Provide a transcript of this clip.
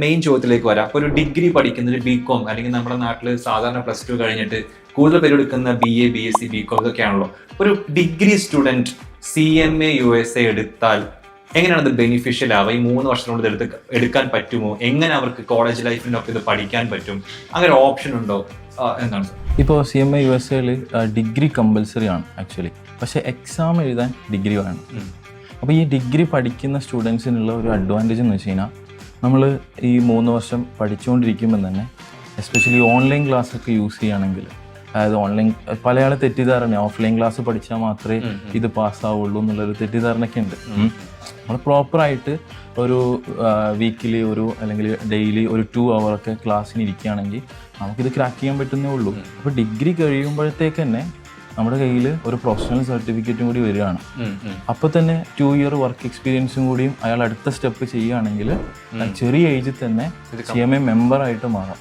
Main ചോദ്യത്തിലേക്ക് വരാം. ഒരു ഡിഗ്രി പഠിക്കുന്ന ഒരു ബികോം അല്ലെങ്കിൽ നമ്മുടെ നാട്ടിൽ സാധാരണ +2 കഴിഞ്ഞിട്ട് കൂടുതൽ പേര് എടുക്കുന്ന BA, BSc, ബികോം ഇതൊക്കെയാണല്ലോ. ഒരു ഡിഗ്രി സ്റ്റുഡന്റ് CMA USA എടുത്താൽ എങ്ങനെയാണ് അത് ബെനിഫിഷ്യൽ ആവുക? ഈ 3 വർഷത്തിനുള്ളിൽ എടുക്കാൻ പറ്റുമോ? എങ്ങനെ അവർക്ക് കോളേജ് ലൈഫിനൊക്കെ ഇത് പഠിക്കാൻ പറ്റും? അങ്ങനെ ഓപ്ഷൻ ഉണ്ടോ എന്നാണ്? ഇപ്പോൾ CMA USAയിൽ ഡിഗ്രി കമ്പൽസറി ആണ് ആക്ച്വലി. പക്ഷേ എക്സാം എഴുതാൻ ഡിഗ്രി വേണം. അപ്പോൾ ഈ ഡിഗ്രി പഠിക്കുന്ന സ്റ്റുഡൻസിനുള്ള ഒരു അഡ്വാൻറ്റേജ് എന്ന് വെച്ച് കഴിഞ്ഞാൽ നമ്മൾ ഈ 3 വർഷം പഠിച്ചുകൊണ്ടിരിക്കുമ്പോൾ തന്നെ എസ്പെഷ്യലി ഓൺലൈൻ ക്ലാസ്സൊക്കെ യൂസ് ചെയ്യുകയാണെങ്കിൽ, അതായത് ഓൺലൈൻ പല ആൾ തെറ്റിദ്ധാരണ ഓഫ്ലൈൻ ക്ലാസ് പഠിച്ചാൽ മാത്രമേ ഇത് പാസ്സാവുള്ളൂ എന്നുള്ളൊരു തെറ്റിദ്ധാരണയൊക്കെ ഉണ്ട്. നമ്മൾ പ്രോപ്പറായിട്ട് ഒരു വീക്കിലി അല്ലെങ്കിൽ ഡെയിലി ഒരു 2 hour ക്ലാസ്സിന് ഇരിക്കുകയാണെങ്കിൽ നമുക്കിത് ക്രാക്ക് ചെയ്യാൻ പറ്റുന്നേ ഉള്ളൂ. അപ്പോൾ ഡിഗ്രി കഴിയുമ്പോഴത്തേക്ക് തന്നെ നമ്മുടെ കയ്യിൽ ഒരു പ്രൊഫഷണൽ സർട്ടിഫിക്കറ്റും കൂടി വരികയാണ്. അപ്പോൾ തന്നെ 2 year വർക്ക് എക്സ്പീരിയൻസും കൂടിയും അയാൾ അടുത്ത സ്റ്റെപ്പ് ചെയ്യുകയാണെങ്കിൽ ചെറിയ ഏജിൽ തന്നെ CMA മെമ്പറായിട്ട് മാറാം.